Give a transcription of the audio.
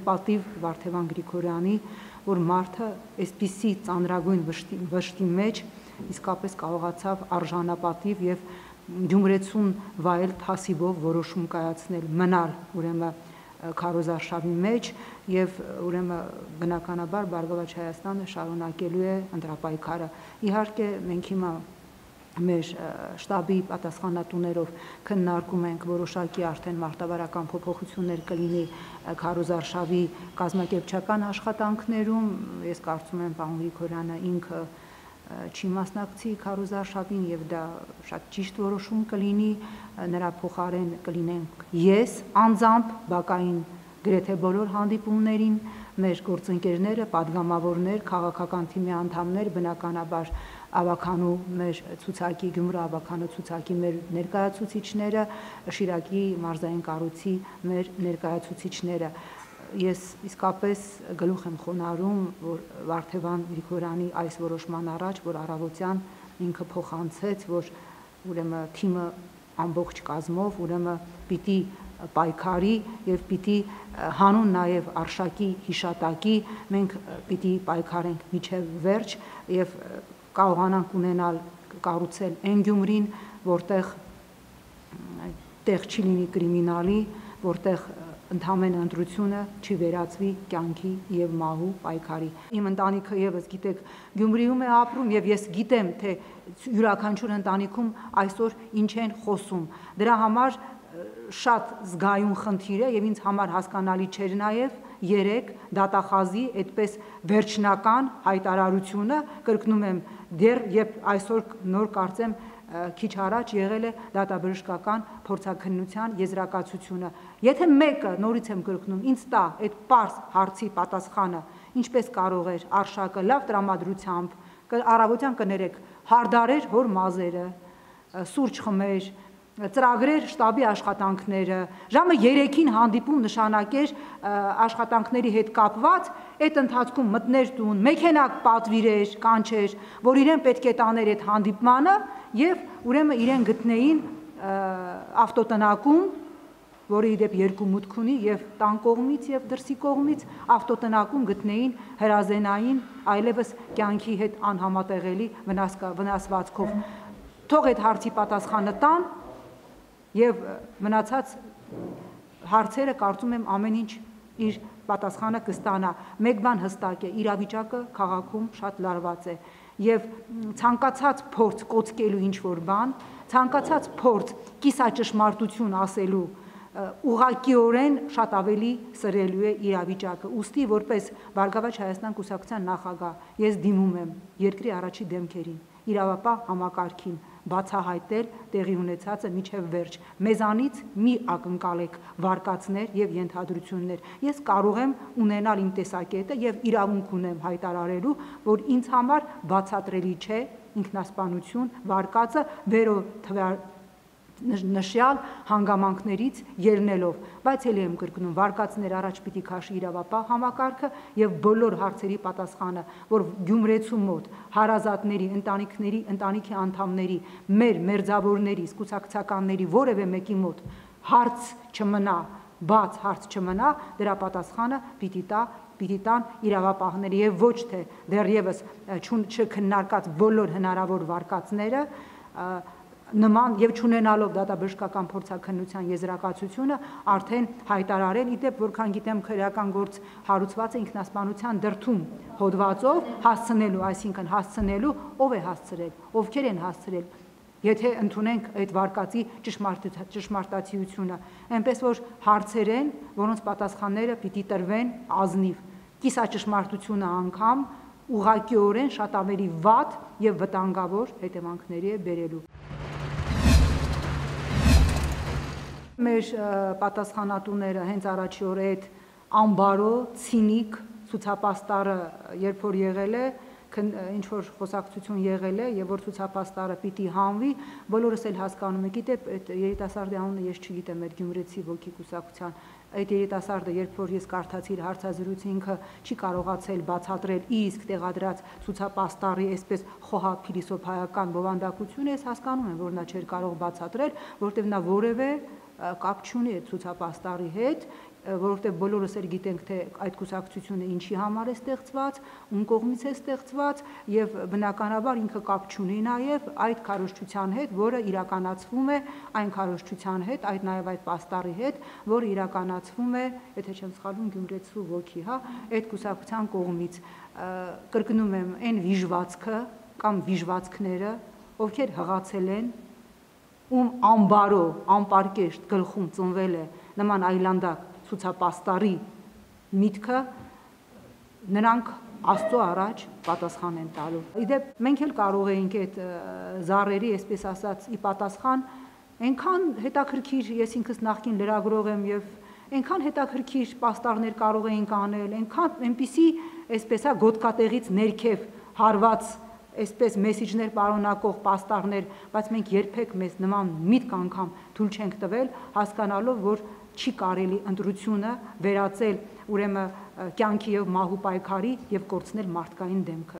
Պատիվ Վարդևան Գրիգորյանի, որ մարդը այսպիսի ծանրագույն վշտի մեջ իսկապես կարողացավ արժանապատիվ եւ Գյումրեցուն վայել թասիվով որոշում կայացնել, մնալ ուրեմն քարոզարշավի մեջ եւ ուրեմն բնականաբար Բարգավաճ Հայաստանը շարունակելու է ընտրապայքարը։ Իհարկե մենք հիմա մեր շտաբի պատասխանատուներով քննարկում ենք որոշակի արդեն մարտավարական փոփոխություններ կլինի քարոզարշավի կազմակերպչական աշխատանքներում։ Ես կարծում եմ պարոն Գրիգորյանը ինքը չի մասնակցի քարոզարշավին եւ դա շատ ճիշտ որոշում կլինի, նրա փոխարեն կլինենք ես անձամբ բակային գրեթե բոլոր հանդիպումներին, մեր գործընկերները, падգամավորներ, քաղաքական թիմի անդամներ, բնականաբար ավականու մեր ցուցակի Գյումրու ավականու ցուցակի մեր ներկայացուցիչները, Շիրակի մարզային կառույցի մեր ներկայացուցիչները։ Ես իսկապես գլուխ եմ խոնարհում, որ Վարդևան Գրիգորյանի այս որոշման առաջ, որ առավոտյան ինքը փոխանցեց, որ ուրեմն թիմը ամբողջ կազմով ուրեմն պիտի պայքարի եւ պիտի հանուն նաեւ Արշակի հիշատակի մենք պիտի պայքարենք մինչեւ վերջ եւ կարողանանք ունենալ կառուցել այն Գյումրին, որտեղ տեղ չի լինի կրիմինալի, որտեղ ընդհանրեն ընտրությունը չի վերածվի կյանքի եւ մահու պայքարի։ Իմ ընտանիքը եւս գիտեք Գյումրիում է ապրում եւ ես գիտեմ թե յուրաքանչյուր ընտանիքում այսօր ինչ են խոսում։ Դրա համար շատ զգայուն խնդիր է եւ ինձ համար հասկանալի չէր նաեւ երեք դատախազի այդպես վերջնական հայտարարությունը, կրկնում եմ, դեռ եւ այսօր նոր կարծեմ քիչ առաջ եղել է դատաբժշկական փորձաքննության եզրակացությունը։ Եթե մեկը, նորից եմ կրկնում, ինձ տա այդ պարզ հարցի պատասխանը, ինչպես կարող էր Արշակը լավ տրամադրությամբ, առավոտյան կներեք, հարդարեր հոր մազերը, սուրճ խմեր, ծրագրեր շտաբի աշխատանքները, ժամը 3-ին հանդիպում նշանակեր աշխատանքների հետ կապված, այդ ընթացքում մտներ տուն, մեքենա պատվիրեր, կանչեր, որ իրեն պետք է տաներ այդ հանդիպմանը եւ ուրեմն իրեն գտնեին ավտոտնակում, որը իդեպ երկու մուտք ունի եւ տան կողմից եւ դրսի կողմից ավտոտնակում գտնեին հրազենային այլևս կյանքի հետ անհամատեղելի վնասվածքով։ Թող այդ հարցի պատասխանը տան եւ մնացած հարցերը կարծում եմ ամեն ինչ իր պատասխանը կստանա։ Մեկ բան հստակ է, իրավիճակը քաղաքում շատ լարված է եւ ցանկացած փորձ կոծկելու ինչ որ բան, ցանկացած փորձ կիսաճշմարտություն ասելու ուղղակիորեն շատ ավելի սրելու է իրավիճակը։ Ուստի որպես Բարգավաճ Հայաստան կուսակցության նախագահ ես դիմում եմ երկրի առաջի դեմքերին, իրավապահ համակարգին բացահայտել տեղի ունեցածը միջև վերջ։ Մեզանից մի ակնկալեք վարկածներ եւ ենթադրություններ։ Ես կարող եմ ունենալ իմ տեսակետը եւ իրավունք ունեմ հայտարարելու, որ ինձ համար բացատրելի չէ ինքնասպանություն վարկածը նշյալ հանգամանքներից ելնելով, բայց ելի եմ կրկնում, վարկածներ առաջ պիտի քաշի իրավապահ համակարգը եւ բոլոր հարցերի պատասխանը, որ Գյումրեցու մոտ հարազատների, ընտանիքների, ընտանիքի անդամների, մեր մերձավորների, կուսակցականների որևէ մեկի մոտ հարց չմնա, բաց հարց չմնա, դրա պատասխանը պիտի տան իրավապահները եւ ոչ թե դեռևս չքննարկած բոլոր հնարավոր վարկածները նման եւ չունենալով դատաբժշկական փորձաքննության եզրակացությունը արդեն հայտարարել, իդեպ որքան գիտեմ քրեական գործ հարուցված է ինքնասպանության դրդում հոդվածով հասցնելու, այսինքն հասցնելու, ով է հասցրել, ովքեր են հասցրել, եթե ընդունենք այդ վարկածի ճշմարտացիությունը, այնպես որ հարցեր են, որոնց պատասխանները պիտի տրվեն ազնիվ, կիսաճշմարտությունը անգամ ուղղակիորեն շատ ավելի վատ եւ վտանգավոր հետևանքների է բերելու։ Մեր պատասխանատուները հենց առաջի օրը այդ ամբարո, ցինիկ ցուցապաստառը երբ որ եղել է, ինչ որ խոսակցություն եղել է եւ որ ցուցապաստառը պիտի հանվի, բոլորս էլ հասկանում եք, գիտեք, այդ երիտասարդի անունը ես չգիտեմ, այդ Գյումրեցի ոգի կուսակցության, այդ երիտասարդը երբ որ ես կարդացի իր հարցազրույցը, ինքը չի կարողացել բացատրել իսկ տեղադրած ցուցապաստառի այսպես խոհապ փիլիսոփայական բովանդակությունը, ես հասկանում եմ, որ նա չէր կարող բացատրել, որտեղ նա որևէ կապ չունի այդ ցուցապաստառի հետ, որովհետև բոլորս էլ գիտենք, թե այդ կուսակցությունը ինչի համար է ստեղծված, ում կողմից է ստեղծված եւ բնականաբար ինքը կապ չունի նաեւ այդ քարոզչության հետ, որը իրականացվում է այն քարոզչության հետ, այդ նաեւ այդ պաստառի հետ, որը իրականացվում է, եթե չեմ սխալվում, Գյումրեցու ոգի, հա, այդ կուսակցության կողմից։ Կրկնում եմ, այն վիժվածքը կամ վիժվածքները, ովքեր հղացել են, ում ամբարո, անպարկեշտ գլխում ծնվել է նման այլանդակ ցուցապաստառի միտքը, նրանք Աստծո առաջ պատասխան են տալու։ Իդեպ մենք էլ կարող էինք այդ զառերի, այսպես ասած, ի պատասխան այնքան հետաքրքիր, ես ինքս նախկին լրագրող եմ եւ այնքան հետաքրքիր պաստառներ կարող էինք անել, այնքան այնպիսի, այսպես է, գոտկատեղից ներքև հարված այսպես մեսիջներ պարունակող պաստառներ, բայց մենք երբեք մեզ նման միտք անգամ թույլ չենք տվել, հասկանալով, որ չի կարելի ընտրությունը վերածել ուրեմն կյանքի եւ մահու պայքարի եւ կորցնել մարդկային դեմքը։